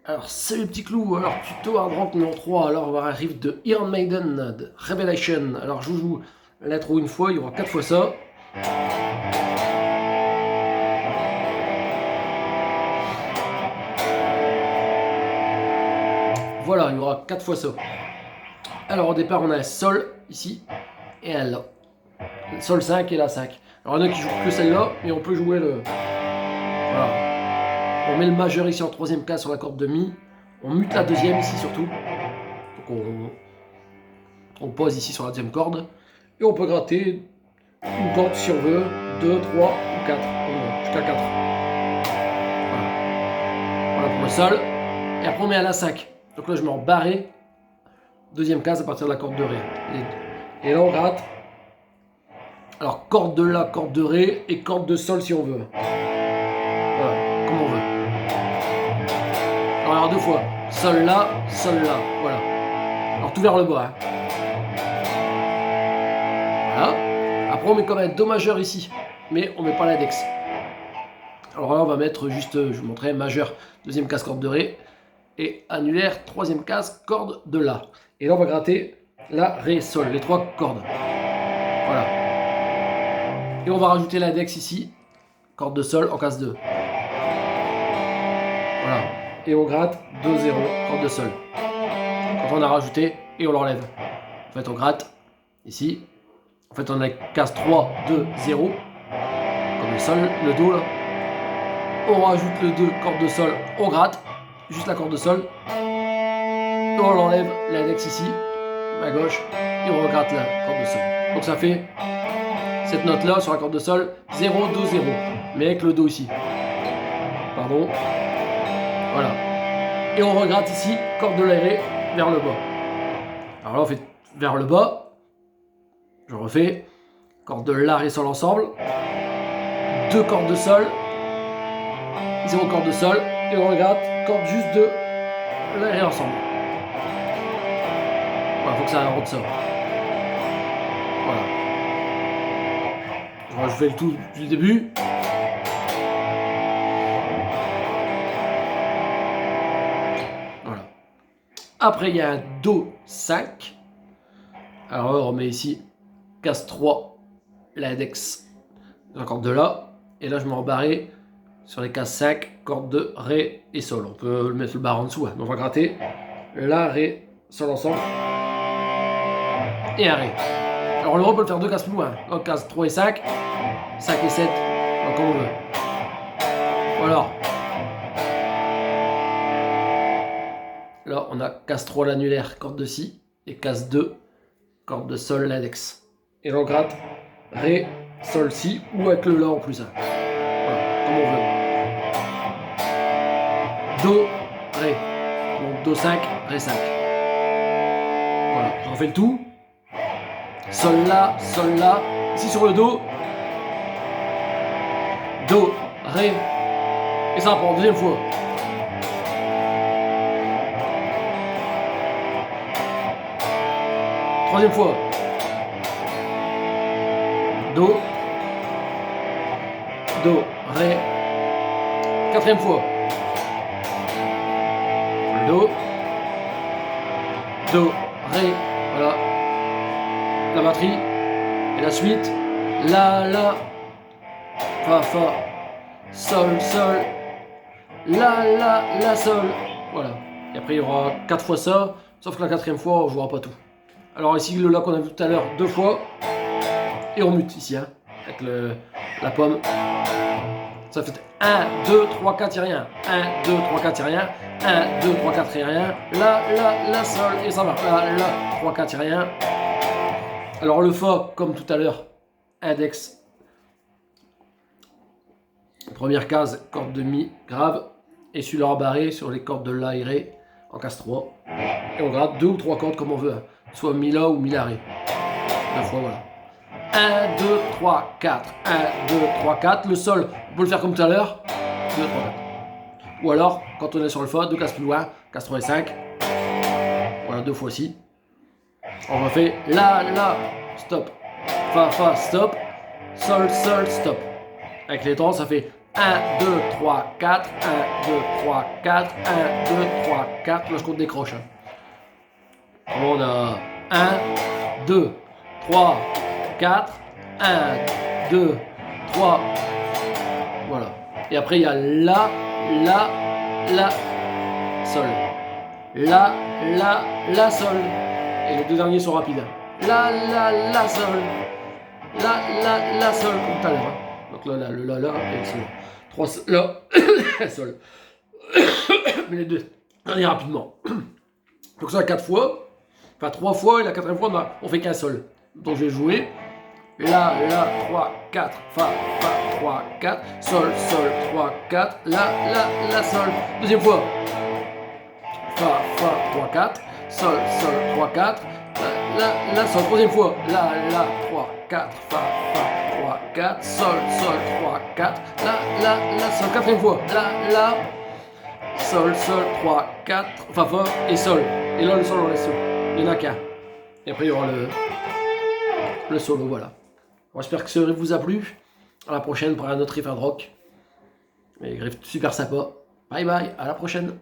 Alors, salut les petits clous, alors tuto hard rock numéro 3, alors on va voir un riff de Iron Maiden, de Revelation. Alors je vous joue l'intro une fois, il y aura 4 fois ça. Voilà, il y aura 4 fois ça. Alors au départ on a un Sol ici et un La. Le Sol 5 et La 5. Alors il y en a qui jouent que celle-là, mais on peut jouer le... Voilà. On met le majeur ici en troisième case sur la corde de Mi. On mute la deuxième ici surtout. Donc on pose ici sur la deuxième corde. Et on peut gratter une corde si on veut, 2, 3 ou 4. Jusqu'à 4. Voilà. Voilà pour le Sol. Et après on met à La 5. Donc là je mets en barré. Deuxième case à partir de la corde de Ré. Et là on gratte. Alors corde de La, corde de Ré et corde de Sol si on veut. Voilà, comme on veut. Alors deux fois. Sol La, Sol La. Voilà. Alors tout vers le bas. Hein. Voilà. Après on met comme un Do majeur ici. Mais on met pas l'index. Alors là on va mettre juste, je vous montrerai, majeur, deuxième case corde de Ré. Et annulaire, troisième case, corde de La. Et là on va gratter La, Ré, Sol, les trois cordes. Voilà. Et on va rajouter l'index ici, corde de Sol en case 2. Voilà. Et on gratte 2, 0, corde de Sol. Quand on a rajouté, et on l'enlève. En fait on gratte ici. En fait on a case 3, 2, 0. Comme le Sol, le Do là. On rajoute le 2, corde de Sol, on gratte. Juste la corde de Sol. Et on l'enlève, l'index ici, à gauche, et on regratte la corde de Sol. Donc ça fait cette note là sur la corde de Sol, 0, Do, 0. Mais avec le Do ici. Pardon. Voilà. Et on regratte ici, corde de La, Ré, vers le bas. Alors là on fait vers le bas. Je refais. Corde de La, Ré, Sol ensemble. 2 cordes de Sol. 0 corde de Sol. Et on regratte, corde juste de La, Ré ensemble. Voilà, faut que ça rentre ça. Voilà. Je fais le tout du début. Voilà. Après, il y a un Do 5. Alors, on remet ici case 3, l'index de la corde de La. Et là, je me rembarre sur les cases 5, corde de Ré et Sol. On peut mettre le barre en dessous. Hein. Donc, on va gratter La, Ré, Sol ensemble. Et un Ré. Alors, le Ré, on peut le faire deux cases plus loin. Donc, case 3 et 5. 5 et 7. Donc, comme on veut. Voilà. Là, on a case 3 l'annulaire, corde de Si. Et case 2, corde de Sol, l'index. Et là, on gratte Ré, Sol, Si. Ou avec le La en plus. Hein. Voilà, comme on veut. Do, Ré. Donc, Do 5, Ré 5. Voilà, on fait le tout. Sol La, Sol La. Ici sur le Do. Do, Ré. Et ça reprend, deuxième fois. Troisième fois. Do. Do, Ré. Quatrième fois. Do. Do, Ré. Voilà. La batterie. Et la suite. La, La. Fa, Fa. Sol, Sol. La, Sol. Voilà. Et après il y aura 4 fois ça. Sauf que la quatrième fois on ne jouera pas tout. Alors ici le La qu'on a vu tout à l'heure 2 fois. Et on mute ici. Hein, avec la pomme. Ça fait 1, 2, 3, 4, il n'y a rien. 1, 2, 3, 4, il n'y a rien. 1, 2, 3, 4, il n'y a rien. La, Sol. Et ça va. La, 3, 4, il n'y a rien. Alors le Fa, comme tout à l'heure, index. Première case, corde de Mi grave. Et celui-là embarré sur les cordes de La et Ré en case 3. Et on gratte 2 ou 3 cordes comme on veut. Hein. Soit Mi La ou Mi La Ré. 2 fois, voilà. 1, 2, 3, 4. 1, 2, 3, 4. Le Sol, on peut le faire comme tout à l'heure. 2, 3, 4. Ou alors, quand on est sur le Fa, 2 cases plus loin. Case 3 et 5. Voilà, 2 fois ci. On refait La, stop. Fa, Fa, stop. Sol, Sol, stop. Avec les temps, ça fait 1, 2, 3, 4, 1, 2, 3, 4, 1, 2, 3, 4. Là, je compte des croches. Hein. On a 1, 2, 3, 4, 1, 2, 3. Voilà. Et après, il y a la, sol. La, sol. Et les deux derniers sont rapides. La, sol. La, sol, comme tout à l'heure. Hein. Donc là, le la et le sol. 3, la, sol. Mais les deux derniers rapidement. Donc ça, 4 fois. Enfin, 3 fois, et la quatrième fois, on fait qu'un sol. Donc je vais jouer. La, 3, 4, fa, 3, 4, sol, 3, 4, la, sol. Deuxième fois. Fa, 3, 4, sol, 3, 4, la, sol. Troisième fois. La, 3, 4, fa, 3, 4, sol, 3, 4, la, sol. Quatrième fois. La, sol, 3, 4, fa, et sol. Et là, le sol, on laisse. Il n'y en a qu'un. Et après, il y aura le solo, voilà. Bon, j'espère que ce riff vous a plu. À la prochaine pour un autre riff hard rock. Et riff super sympa. Bye bye, à la prochaine.